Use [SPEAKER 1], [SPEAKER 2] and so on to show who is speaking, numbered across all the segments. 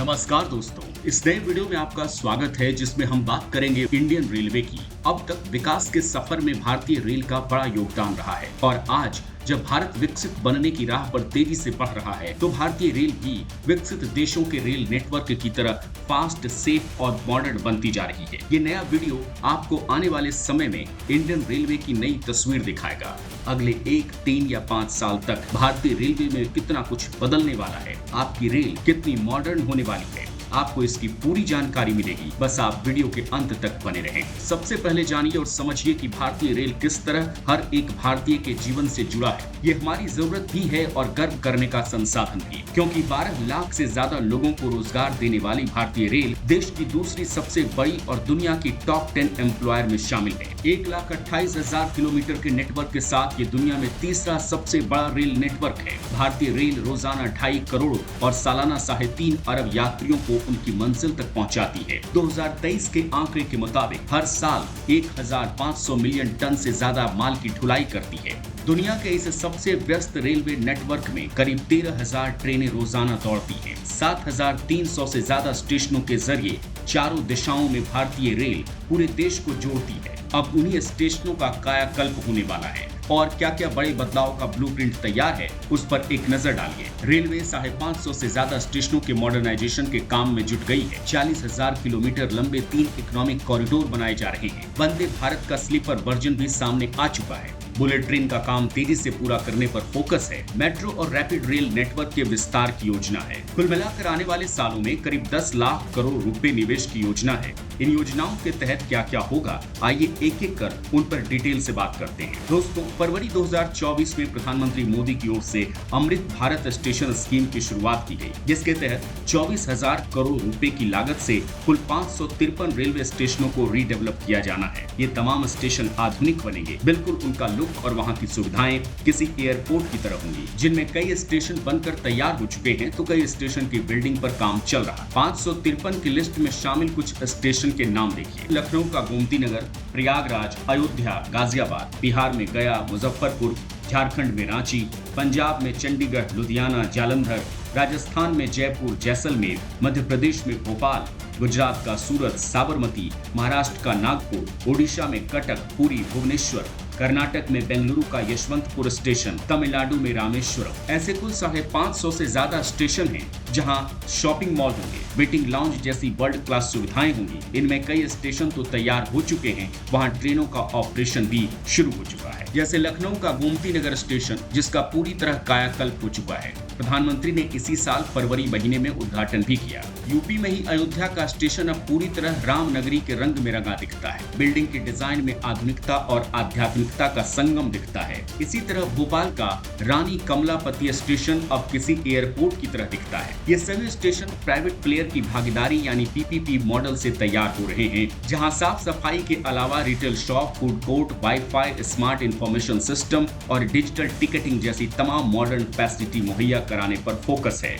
[SPEAKER 1] नमस्कार दोस्तों, इस नए वीडियो में आपका स्वागत है जिसमें हम बात करेंगे इंडियन रेलवे की। अब तक विकास के सफर में भारतीय रेल का बड़ा योगदान रहा है और आज जब भारत विकसित बनने की राह पर तेजी से बढ़ रहा है तो भारतीय रेल भी विकसित देशों के रेल नेटवर्क की तरह फास्ट, सेफ और मॉडर्न बनती जा रही है। ये नया वीडियो आपको आने वाले समय में इंडियन रेलवे की नई तस्वीर दिखाएगा। अगले 1, 3 या 5 साल तक भारतीय रेलवे में कितना कुछ बदलने वाला है, आपकी रेल कितनी मॉडर्न होने वाली है, आपको इसकी पूरी जानकारी मिलेगी। बस आप वीडियो के अंत तक बने रहें। सबसे पहले जानिए और समझिए कि भारतीय रेल किस तरह हर एक भारतीय के जीवन से जुड़ा है। ये हमारी जरूरत भी है और गर्व करने का संसाधन भी, क्योंकि 12 लाख से ज्यादा लोगों को रोजगार देने वाली भारतीय रेल देश की दूसरी सबसे बड़ी और दुनिया की टॉप 10 एम्प्लॉयर में शामिल है। 1,28,000 किलोमीटर के नेटवर्क के साथ ये दुनिया में तीसरा सबसे बड़ा रेल नेटवर्क है। भारतीय रेल रोजाना 2.5 करोड़ और सालाना 3.5 अरब यात्रियों को उनकी मंजिल तक पहुंचाती है। 2023 के आंकड़े के मुताबिक हर साल 1,500 मिलियन टन से ज्यादा माल की ढुलाई करती है। दुनिया के इस सबसे व्यस्त रेलवे नेटवर्क में करीब 13,000 ट्रेनें रोजाना दौड़ती हैं। 7,300 से ज्यादा स्टेशनों के जरिए चारों दिशाओं में भारतीय रेल पूरे देश को जोड़ती है। अब उन्हीं स्टेशनों का कायाकल्प होने वाला है और क्या क्या बड़े बदलाव का ब्लूप्रिंट तैयार है उस पर एक नजर डालिए। रेलवे 550 से ज्यादा स्टेशनों के मॉडर्नाइजेशन के काम में जुट गई है। 40,000 किलोमीटर लंबे 3 इकोनॉमिक कॉरिडोर बनाए जा रहे हैं। वंदे भारत का स्लीपर वर्जन भी सामने आ चुका है। बुलेट ट्रेन का काम तेजी से पूरा करने पर फोकस है। मेट्रो और रैपिड रेल नेटवर्क के विस्तार की योजना है। कुल मिलाकर आने वाले सालों में करीब 10 लाख करोड़ रुपए निवेश की योजना है। इन योजनाओं के तहत क्या क्या होगा, आइए एक एक कर उन पर डिटेल से बात करते हैं। दोस्तों, फरवरी 2024 में प्रधानमंत्री मोदी की ओर से अमृत भारत स्टेशन स्कीम की शुरुआत की गई, जिसके तहत 24,000 करोड़ रुपए की लागत से कुल 553 रेलवे स्टेशनों को रीडेवलप किया जाना है। ये तमाम स्टेशन आधुनिक बनेंगे। बिल्कुल उनका लुक और वहां की सुविधाएं किसी एयरपोर्ट की तरह होंगी, जिनमें कई स्टेशन बनकर तैयार हो चुके हैं तो कई स्टेशन की बिल्डिंग पर काम चल रहा है। 553 की लिस्ट में शामिल कुछ स्टेशन के नाम देखिए। लखनऊ का गोमती नगर, प्रयागराज, अयोध्या, गाजियाबाद, बिहार में गया, मुजफ्फरपुर, झारखंड में रांची, पंजाब में चंडीगढ़, लुधियाना, जालंधर, राजस्थान में जयपुर, जैसलमेर, मध्य प्रदेश में भोपाल, गुजरात का सूरत, साबरमती, महाराष्ट्र का नागपुर, ओडिशा में कटक, पुरी, भुवनेश्वर, कर्नाटक में बेंगलुरु का यशवंतपुर स्टेशन, तमिलनाडु में रामेश्वरम। ऐसे कुल 550 से ज्यादा स्टेशन हैं जहां शॉपिंग मॉल होंगे, वेटिंग लाउंज जैसी वर्ल्ड क्लास सुविधाएं होंगी। इनमें कई स्टेशन तो तैयार हो चुके हैं, वहां ट्रेनों का ऑपरेशन भी शुरू हो चुका है। जैसे लखनऊ का गोमती नगर स्टेशन, जिसका पूरी तरह कायाकल्प हो चुका है। प्रधानमंत्री ने इसी साल फरवरी महीने में उद्घाटन भी किया। यूपी में ही अयोध्या का स्टेशन अब पूरी तरह राम नगरी के रंग में रंगा दिखता है। बिल्डिंग के डिजाइन में आधुनिकता और आध्यात्मिकता का संगम दिखता है। इसी तरह भोपाल का रानी कमलापति स्टेशन अब किसी एयरपोर्ट की तरह दिखता है। ये सभी स्टेशन प्राइवेट प्लेयर की भागीदारी यानी पीपीपी मॉडल से तैयार हो रहे हैं, जहां साफ सफाई के अलावा retail shop, food court, wifi, smart information system और डिजिटल टिकटिंग जैसी तमाम मॉडर्न फैसिलिटी मुहैया कराने पर फोकस है।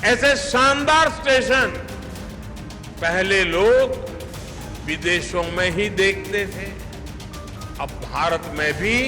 [SPEAKER 2] ऐसे शानदार स्टेशन पहले लोग विदेशों में ही देखते थे, अब भारत में भी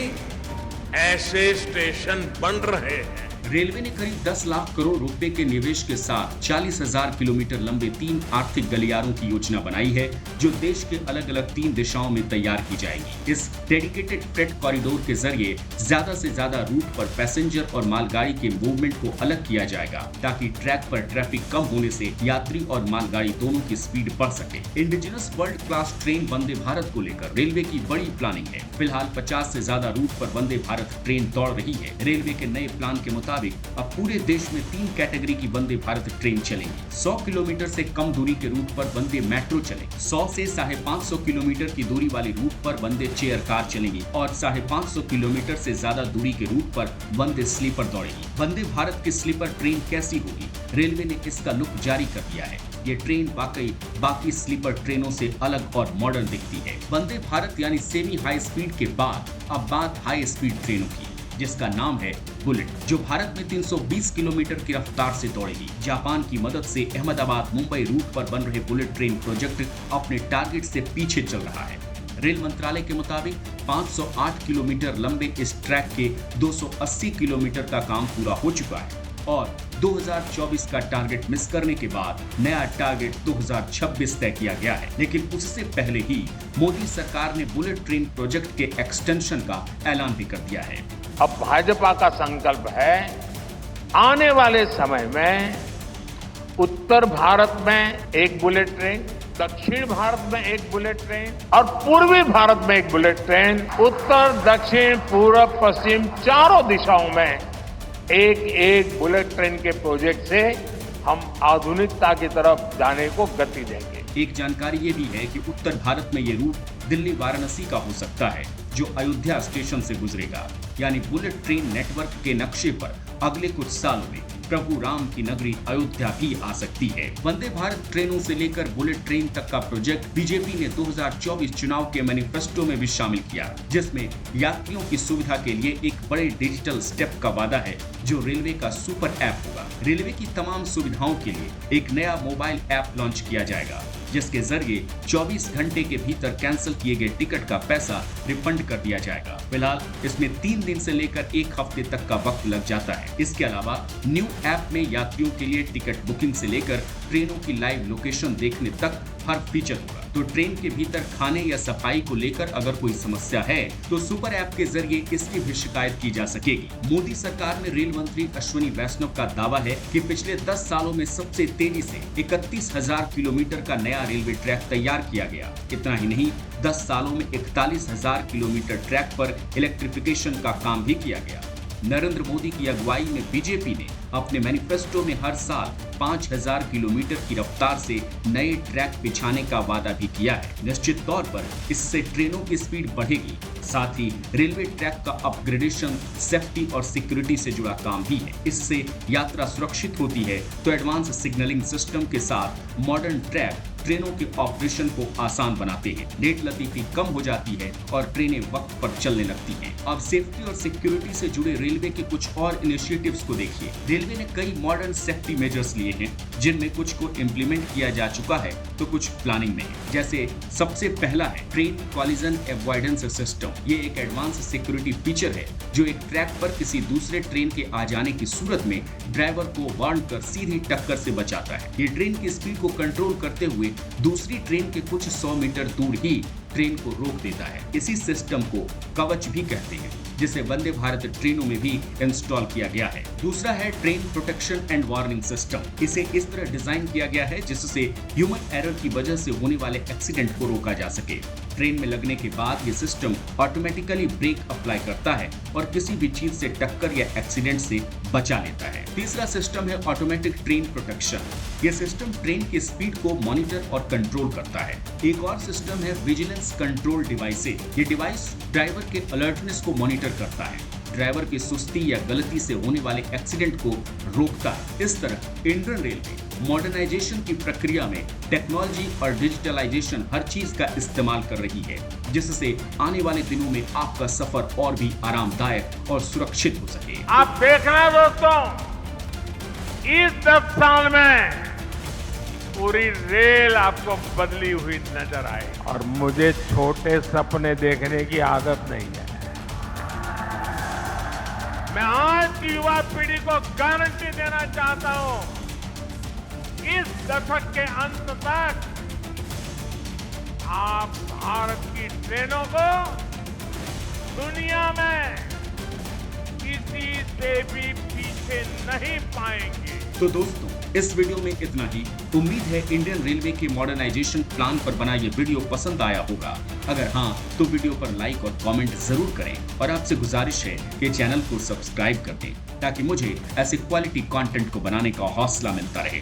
[SPEAKER 2] ऐसे स्टेशन बन रहे हैं।
[SPEAKER 1] रेलवे ने करीब 10 लाख करोड़ रुपए के निवेश के साथ 40,000 किलोमीटर लंबे 3 आर्थिक गलियारों की योजना बनाई है, जो देश के अलग अलग 3 दिशाओं में तैयार की जाएगी। इस डेडिकेटेड फ्रेट कॉरिडोर के जरिए ज्यादा से ज्यादा रूट पर पैसेंजर और मालगाड़ी के मूवमेंट को अलग किया जाएगा, ताकि ट्रैक पर ट्रैफिक कम होने से यात्री और मालगाड़ी दोनों की स्पीड बढ़ सके। Indigenous world class train Vande Bharat को लेकर रेलवे की बड़ी प्लानिंग है। फिलहाल 50 से ज्यादा रूट पर वंदे भारत ट्रेन दौड़ रही है। रेलवे के नए प्लान के मुताबिक अब पूरे देश में 3 कैटेगरी की वंदे भारत ट्रेन चलेंगी। 100 किलोमीटर से कम दूरी के रूट पर वंदे मेट्रो चलेगी। 100 से 550 किलोमीटर की दूरी वाली रूट पर वंदे चेयर कार चलेंगी और 550 किलोमीटर से ज्यादा दूरी के रूट पर वंदे स्लीपर दौड़ेगी। वंदे भारत की स्लीपर ट्रेन कैसी होगी? रेलवे ने इसका लुक जारी कर दिया है। ये ट्रेन वाकई बाकी स्लीपर ट्रेनों से अलग और मॉडर्न दिखती है। वंदे भारत यानी सेमी हाई स्पीड के बाद अब बात हाई स्पीड ट्रेनों की, जिसका नाम है बुलेट, जो भारत में 320 किलोमीटर की रफ्तार से दौड़ेगी। जापान की मदद से अहमदाबाद मुंबई रूट पर बन रहे बुलेट ट्रेन प्रोजेक्ट अपने टारगेट से पीछे चल रहा है। रेल मंत्रालय के मुताबिक 508 किलोमीटर लंबे इस ट्रैक के 280 किलोमीटर का काम पूरा हो चुका है। और 2024 का टारगेट मिस करने के बाद नया टारगेट 2026 तय किया गया है। लेकिन उससे पहले ही मोदी सरकार ने बुलेट ट्रेन प्रोजेक्ट के एक्सटेंशन का ऐलान भी कर दिया है।
[SPEAKER 2] अब भाजपा का संकल्प है आने वाले समय में उत्तर भारत में एक बुलेट ट्रेन, दक्षिण भारत में एक बुलेट ट्रेन और पूर्वी भारत में एक बुलेट ट्रेन, उत्तर, दक्षिण, पूर्व, पश्चिम चारों दिशाओं में एक एक बुलेट ट्रेन के प्रोजेक्ट से हम आधुनिकता की तरफ जाने को गति देंगे।
[SPEAKER 1] एक जानकारी ये भी है कि उत्तर भारत में ये रूट दिल्ली वाराणसी का हो सकता है, जो अयोध्या स्टेशन से गुजरेगा। यानी बुलेट ट्रेन नेटवर्क के नक्शे पर अगले कुछ सालों में प्रभु राम की नगरी अयोध्या भी आ सकती है। वंदे भारत ट्रेनों से लेकर बुलेट ट्रेन तक का प्रोजेक्ट बीजेपी ने 2024 चुनाव के मैनिफेस्टो में भी शामिल किया, जिसमें यात्रियों की सुविधा के लिए एक बड़े डिजिटल स्टेप का वादा है, जो रेलवे का सुपर ऐप होगा। रेलवे की तमाम सुविधाओं के लिए एक नया मोबाइल ऐप लॉन्च किया जाएगा, जिसके जरिए 24 घंटे के भीतर कैंसिल किए गए टिकट का पैसा रिफंड कर दिया जाएगा। फिलहाल इसमें 3 दिन से लेकर 1 हफ्ते तक का वक्त लग जाता है। इसके अलावा न्यू ऐप में यात्रियों के लिए टिकट बुकिंग से लेकर ट्रेनों की लाइव लोकेशन देखने तक हर फीचर होगा। तो ट्रेन के भीतर खाने या सफाई को लेकर अगर कोई समस्या है तो सुपर ऐप के जरिए इसकी भी शिकायत की जा सकेगी। मोदी सरकार में रेल मंत्री अश्विनी वैष्णव का दावा है कि पिछले 10 सालों में सबसे तेजी से 31,000 किलोमीटर का नया रेलवे ट्रैक तैयार किया गया। इतना ही नहीं, 10 सालों में 41,000 किलोमीटर ट्रैक पर इलेक्ट्रिफिकेशन का काम भी किया गया। नरेंद्र मोदी की अगुवाई में बीजेपी ने अपने मैनिफेस्टो में हर साल 5,000 किलोमीटर की रफ्तार से नए ट्रैक बिछाने का वादा भी किया है। निश्चित तौर पर इससे ट्रेनों की स्पीड बढ़ेगी, साथ ही रेलवे ट्रैक का अपग्रेडेशन, सेफ्टी और सिक्योरिटी से जुड़ा काम भी है। इससे यात्रा सुरक्षित होती है तो एडवांस सिग्नलिंग सिस्टम के साथ मॉडर्न ट्रैक ट्रेनों के ऑपरेशन को आसान बनाते हैं। लेट लतीफी कम हो जाती है और ट्रेनें वक्त पर चलने लगती हैं। अब सेफ्टी और सिक्योरिटी से जुड़े रेलवे के कुछ और इनिशिएटिव्स को देखिए। रेलवे ने कई मॉडर्न सेफ्टी मेजर्स लिए हैं, जिनमें कुछ को इम्प्लीमेंट किया जा चुका है तो कुछ प्लानिंग में है। जैसे सबसे पहला है ट्रेन कॉलिजन अवॉइडेंस सिस्टम। ये एक एडवांस सिक्योरिटी फीचर है जो एक ट्रैक पर किसी दूसरे ट्रेन के आ जाने की सूरत में ड्राइवर को वार्न कर सीधी टक्कर से बचाता है। ये ट्रेन की स्पीड को कंट्रोल करते हुए दूसरी ट्रेन के कुछ 100 मीटर दूर ही ट्रेन को रोक देता है। इसी सिस्टम को कवच भी कहते हैं, जिसे वंदे भारत ट्रेनों में भी इंस्टॉल किया गया है। दूसरा है train protection and warning system. इसे इस तरह डिजाइन किया गया है जिससे ह्यूमन एरर की वजह से होने वाले एक्सीडेंट को रोका जा सके। ट्रेन में लगने के बाद ये सिस्टम ऑटोमेटिकली ब्रेक अप्लाई करता है और किसी भी चीज से टक्कर या एक्सीडेंट से बचा लेता है। तीसरा सिस्टम है ऑटोमेटिक ट्रेन प्रोटेक्शन। ये सिस्टम ट्रेन की स्पीड को मॉनिटर और कंट्रोल करता है। एक और सिस्टम है विजिलेंस कंट्रोल डिवाइसेज। ये डिवाइस ड्राइवर के अलर्टनेस को मॉनिटर करता है, ड्राइवर की सुस्ती या गलती से होने वाले एक्सीडेंट को रोकता है। इस तरह इंडियन रेलवे मॉडर्नाइजेशन की प्रक्रिया में टेक्नोलॉजी और डिजिटलाइजेशन हर चीज का इस्तेमाल कर रही है, जिससे आने वाले दिनों में आपका सफर और भी आरामदायक और सुरक्षित हो सके।
[SPEAKER 2] आप देखना दोस्तों, इस 10 साल में पूरी रेल आपको बदली हुई नजर आए। और मुझे छोटे सपने देखने की आदत नहीं है। मैं आज की युवा पीढ़ी को गारंटी देना चाहता हूं, इस दशक के अंत तक आप भारत की ट्रेनों को दुनिया में किसी से भी पीछे नहीं पाएंगे।
[SPEAKER 1] तो दोस्तों, इस वीडियो में इतना ही। उम्मीद है इंडियन रेलवे के मॉडर्नाइजेशन प्लान पर बना ये वीडियो पसंद आया होगा। अगर हाँ तो वीडियो पर लाइक और कमेंट जरूर करें और आपसे गुजारिश है कि चैनल को सब्सक्राइब कर दें, ताकि मुझे ऐसे क्वालिटी कंटेंट को बनाने का हौसला मिलता रहे।